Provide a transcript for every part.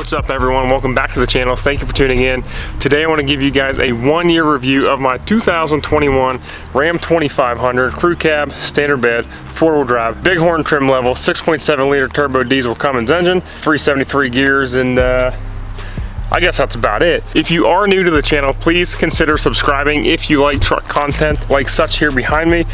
What's up everyone, welcome back to the channel. Thank you for tuning in. Today I want to give you guys a 1-year review of my 2021 Ram 2500 crew cab, standard bed, 4-wheel drive, bighorn trim level, 6.7 liter turbo diesel Cummins engine, 373 gears, and I guess that's about it. If you are new to the channel, please consider subscribing if you like truck content like such here behind me.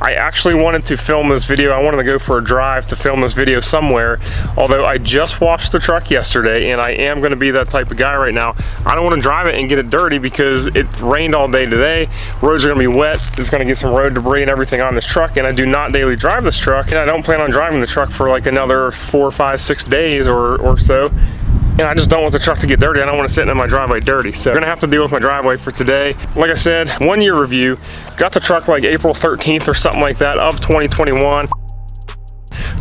I actually wanted to film this video. I wanted to go for a drive to film this video somewhere, although I just washed the truck yesterday and I am going to be that type of guy right now. I don't want to drive it and get it dirty because it rained all day today. Roads are going to be wet. There's going to get some road debris and everything on this truck, and I do not daily drive this truck, and I don't plan on driving the truck for like another 4, 5, 6 days or so. And I just don't want the truck to get dirty. I don't want to sit in my driveway dirty. So I'm gonna have to deal with my driveway for today. Like I said, 1-year review. Got the truck like April 13th or something like that of 2021.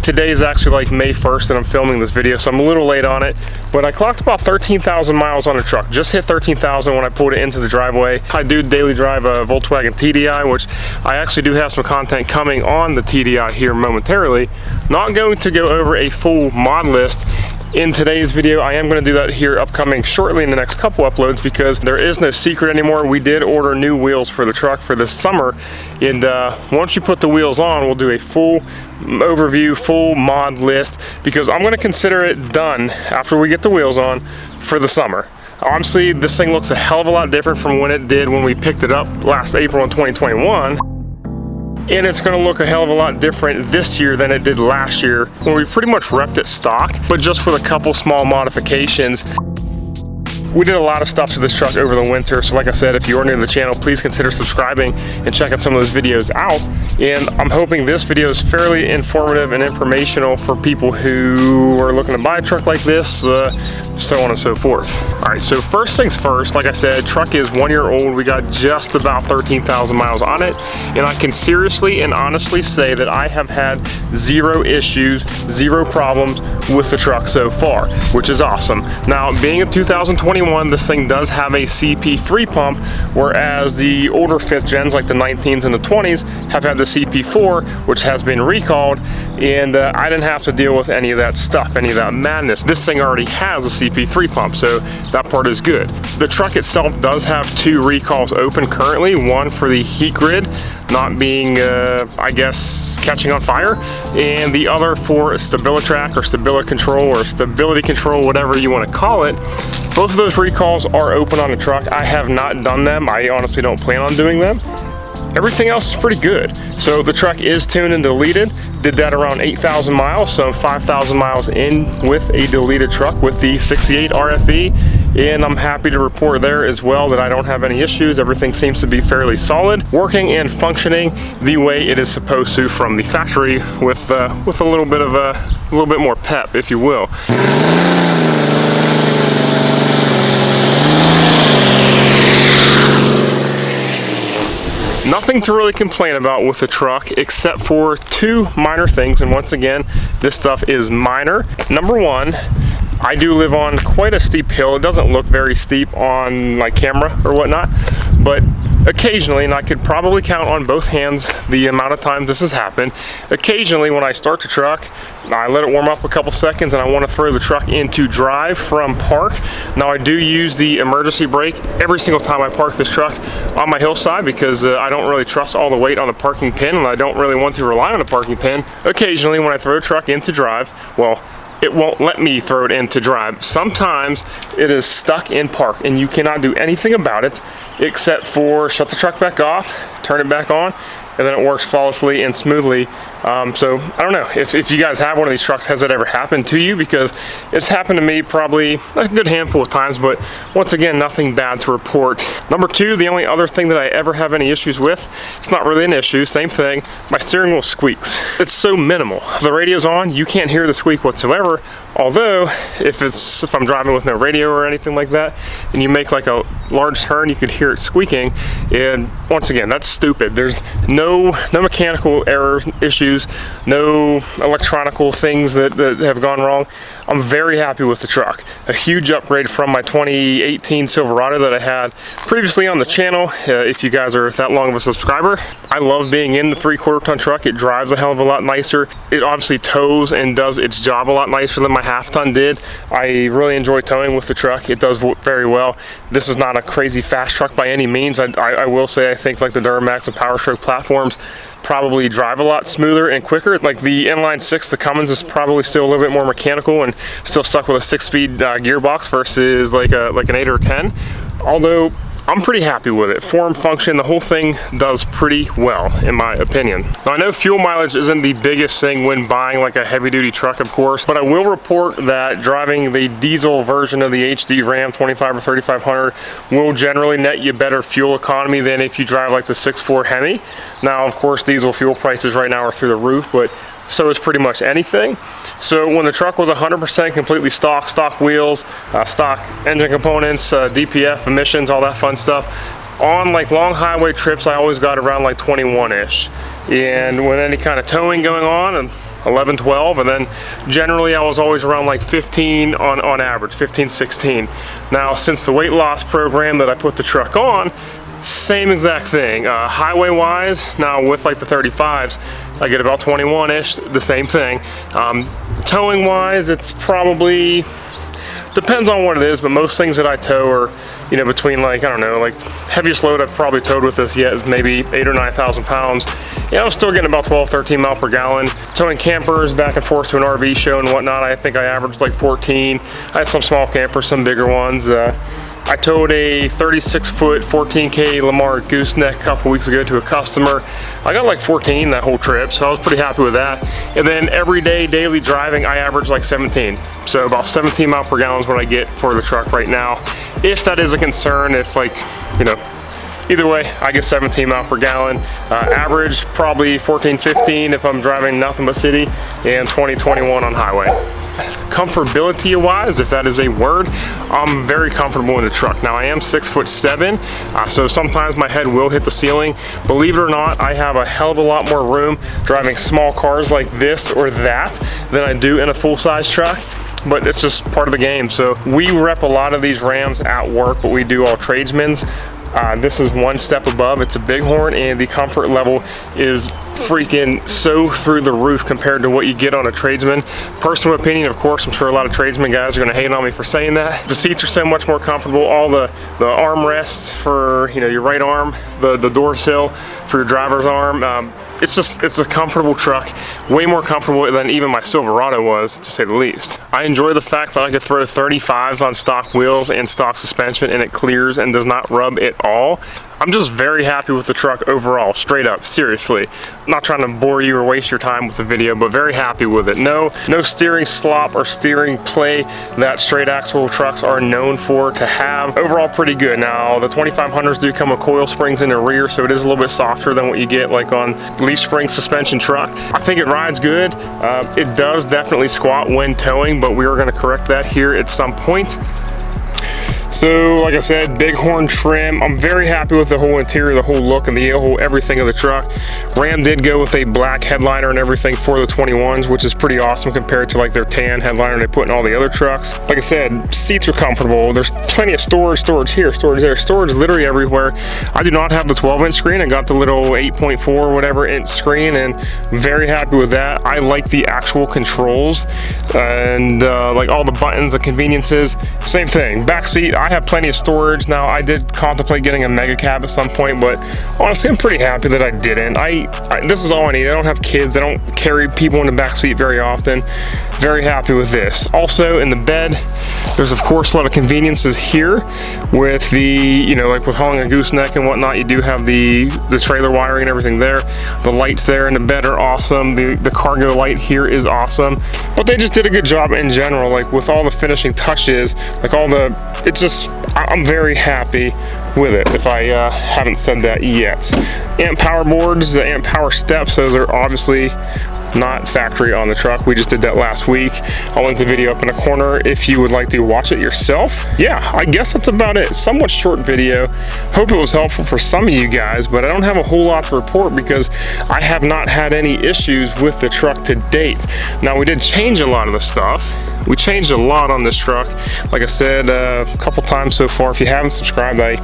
Today is actually like May 1st and I'm filming this video, so I'm a little late on it. But I clocked about 13,000 miles on the truck. Just hit 13,000 when I pulled it into the driveway. I do daily drive a Volkswagen TDI, which I actually do have some content coming on the TDI here momentarily. Not going to go over a full mod list in today's video. I am going to do that here upcoming shortly in the next couple uploads, because there is no secret anymore. We did order new wheels for the truck for this summer, and once you put the wheels on, we'll do a full overview, full mod list, because I'm going to consider it done after we get the wheels on for the summer. Honestly, this thing looks a hell of a lot different from when it did when we picked it up last April in 2021. And it's gonna look a hell of a lot different this year than it did last year when we pretty much repped it stock, but just with a couple small modifications. We did a lot of stuff to this truck over the winter, so like I said, if you are new to the channel, please consider subscribing and checking some of those videos out. And I'm hoping this video is fairly informative and informational for people who are looking to buy a truck like this, so on and so forth. All right, so first things first, like I said, truck is 1 year old. We got just about 13,000 miles on it, and I can seriously and honestly say that I have had 0 issues, 0 problems with the truck so far, which is awesome. Now, being a 2021, this thing does have a CP3 pump, whereas the older 5th gens like the 19s and the 20s have had the CP4, which has been recalled, and I didn't have to deal with any of that stuff, any of that madness. This thing already has a CP3 pump, so that part is good. The truck itself does have 2 recalls open currently, one for the heat grid not being, I guess, catching on fire, and the other for StabiliTrak or Stability Control or Stability Control, whatever you want to call it. Both of those recalls are open on the truck. I have not done them. I honestly don't plan on doing them. Everything else is pretty good. So the truck is tuned and deleted. Did that around 8,000 miles, so 5,000 miles in with a deleted truck with the 68 RFE. And I'm happy to report there as well that I don't have any issues. Everything seems to be fairly solid, working and functioning the way it is supposed to from the factory, with a little bit more pep, if you will. Nothing to really complain about with the truck except for 2 minor things, and once again, this stuff is minor. Number 1, I do live on quite a steep hill. It doesn't look very steep on my camera or whatnot, but occasionally, and I could probably count on both hands the amount of times this has happened, occasionally when I start the truck, I let it warm up a couple seconds and I want to throw the truck into drive from park. Now, I do use the emergency brake every single time I park this truck on my hillside, because I don't really trust all the weight on the parking pin, and I don't really want to rely on the parking pin. Occasionally when I throw the truck into drive, well, it won't let me throw it into drive. Sometimes it is stuck in park and you cannot do anything about it except for shut the truck back off, turn it back on, and then it works flawlessly and smoothly. So I don't know if you guys have one of these trucks, has it ever happened to you? Because it's happened to me probably a good handful of times, but once again, nothing bad to report. Number 2, the only other thing that I ever have any issues with, it's not really an issue, same thing, my steering wheel squeaks. It's so minimal. If the radio's on, you can't hear the squeak whatsoever, although if I'm driving with no radio or anything like that, and you make like a large turn, you could hear it squeaking, and once again, that's stupid. There's no mechanical errors, issues, no electronical things that have gone wrong. I'm very happy with the truck. A huge upgrade from my 2018 Silverado that I had previously on the channel. If you guys are that long of a subscriber, I love being in the 3/4 ton truck. It drives a hell of a lot nicer. It obviously tows and does its job a lot nicer than my half ton did. I really enjoy towing with the truck. It does very well. This is not a crazy fast truck by any means. I will say I think like the Duramax and Power Stroke platforms probably drive a lot smoother and quicker. Like the inline 6, the Cummins is probably still a little bit more mechanical and still stuck with a 6-speed gearbox versus like an 8 or 10. Although I'm pretty happy with it. Form, function, the whole thing does pretty well, in my opinion. Now, I know fuel mileage isn't the biggest thing when buying like a heavy-duty truck, of course, but I will report that driving the diesel version of the HD Ram 25 or 3500 will generally net you better fuel economy than if you drive like the 6.4 Hemi. Now, of course, diesel fuel prices right now are through the roof, but so is pretty much anything. So when the truck was 100% completely stock wheels, stock engine components, DPF, emissions, all that fun stuff, on like long highway trips, I always got around like 21-ish. And with any kind of towing going on, 11, 12, and then generally I was always around like 15 on average, 15, 16. Now, since the weight loss program that I put the truck on, same exact thing. Highway wise, now with like the 35s, I get about 21-ish, the same thing. Towing wise, it's probably, depends on what it is, but most things that I tow are, you know, between like, I don't know, like heaviest load I've probably towed with this yet is maybe 8,000 or 9,000 pounds. Yeah, I'm still getting about 12, 13 miles per gallon. Towing campers back and forth to an RV show and whatnot, I think I averaged like 14. I had some small campers, some bigger ones. I towed a 36-foot 14K Lamar gooseneck a couple weeks ago to a customer. I got like 14 that whole trip, so I was pretty happy with that. And then everyday daily driving, I average like 17. So about 17 miles per gallon is what I get for the truck right now. If that is a concern, if like, you know, either way, I get 17 miles per gallon. Average probably 14, 15 if I'm driving nothing but city, and 20, 21 on highway. Comfortability wise, if that is a word, I'm very comfortable in the truck. Now, I am 6'7", so sometimes my head will hit the ceiling. Believe it or not, I have a hell of a lot more room driving small cars like this or that than I do in a full-size truck. But it's just part of the game. So we rep a lot of these Rams at work, but we do all tradesmen's. This is one step above. It's a Bighorn, and the comfort level is freaking so through the roof compared to what you get on a tradesman. Personal opinion, of course, I'm sure a lot of tradesman guys are gonna hate on me for saying that. The seats are so much more comfortable. All the armrests for, you know, your right arm, the door sill for your driver's arm. It's a comfortable truck, way more comfortable than even my Silverado was, to say the least. I enjoy the fact that I could throw 35s on stock wheels and stock suspension and it clears and does not rub at all. I'm just very happy with the truck overall, straight up, seriously. I'm not trying to bore you or waste your time with the video, but very happy with it. No steering slop or steering play that straight axle trucks are known for to have. Overall, pretty good. Now, the 2500s do come with coil springs in the rear, so it is a little bit softer than what you get like on leaf spring suspension truck. I think it rides good. It does definitely squat when towing, but we are gonna correct that here at some point. So, like I said, Bighorn trim. I'm very happy with the whole interior, the whole look, and the whole everything of the truck. Ram did go with a black headliner and everything for the 21s, which is pretty awesome compared to like their tan headliner they put in all the other trucks. Like I said, seats are comfortable. There's plenty of storage here, storage there, storage literally everywhere. I do not have the 12-inch screen. I got the little 8.4 whatever inch screen, and very happy with that. I like the actual controls and like all the buttons, the conveniences. Same thing. Back seat, I have plenty of storage. Now, I did contemplate getting a mega cab at some point, but honestly, I'm pretty happy that I didn't. This is all I need. I don't have kids. I don't carry people in the back seat very often. Very happy with this. Also, in the bed, there's of course a lot of conveniences here with the, you know, like with hauling a gooseneck and whatnot, you do have the trailer wiring and everything there. The lights there in the bed are awesome. The cargo light here is awesome. But they just did a good job in general, like with all the finishing touches, like all the, it's just, I'm very happy with it, if I haven't said that yet. Amp power boards, the amp power steps, those are obviously not factory on the truck. We just did that last week. I'll link the video up in the corner if you would like to watch it yourself. Yeah, I guess that's about it. Somewhat short video. Hope it was helpful for some of you guys, but I don't have a whole lot to report because I have not had any issues with the truck to date. Now, we did change a lot of the stuff, We changed a lot on this truck. Like I said a couple times so far, if you haven't subscribed, I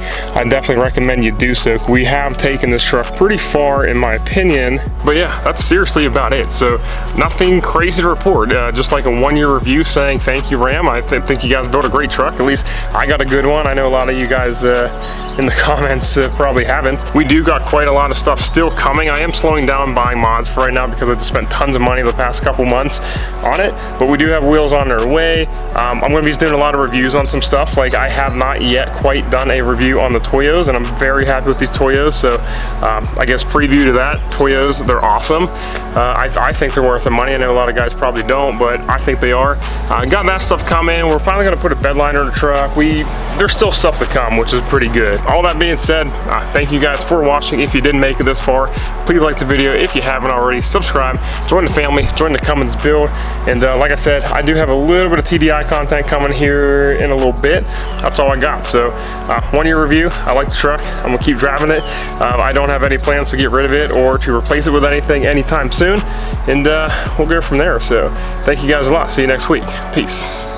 definitely recommend you do so. We have taken this truck pretty far in my opinion. But yeah, that's seriously about it. So nothing crazy to report, just like a 1-year review saying thank you, Ram. I think you guys built a great truck. At least I got a good one. I know a lot of you guys in the comments probably haven't. We do got quite a lot of stuff still coming. I am slowing down buying mods for right now because I just spent tons of money the past couple months on it, but we do have wheels on their way. I'm going to be doing a lot of reviews on some stuff. Like, I have not yet quite done a review on the Toyos, and I'm very happy with these Toyos. So I guess preview to that, Toyos, they're awesome. I think they're worth the money. I know a lot of guys probably don't, but I think they are. Got that stuff coming. We're finally going to put a bed liner in the truck. There's still stuff to come, which is pretty good. All that being said, thank you guys for watching. If you didn't make it this far, please like the video. If you haven't already, subscribe, join the family, join the Cummins build. And like I said, I do have a little bit of TDI content coming here in a little bit. That's all I got. So 1-year review. I like the truck. I'm gonna keep driving it. I don't have any plans to get rid of it or to replace it with anything anytime soon. And we'll go from there. So thank you guys a lot. See you next week. Peace.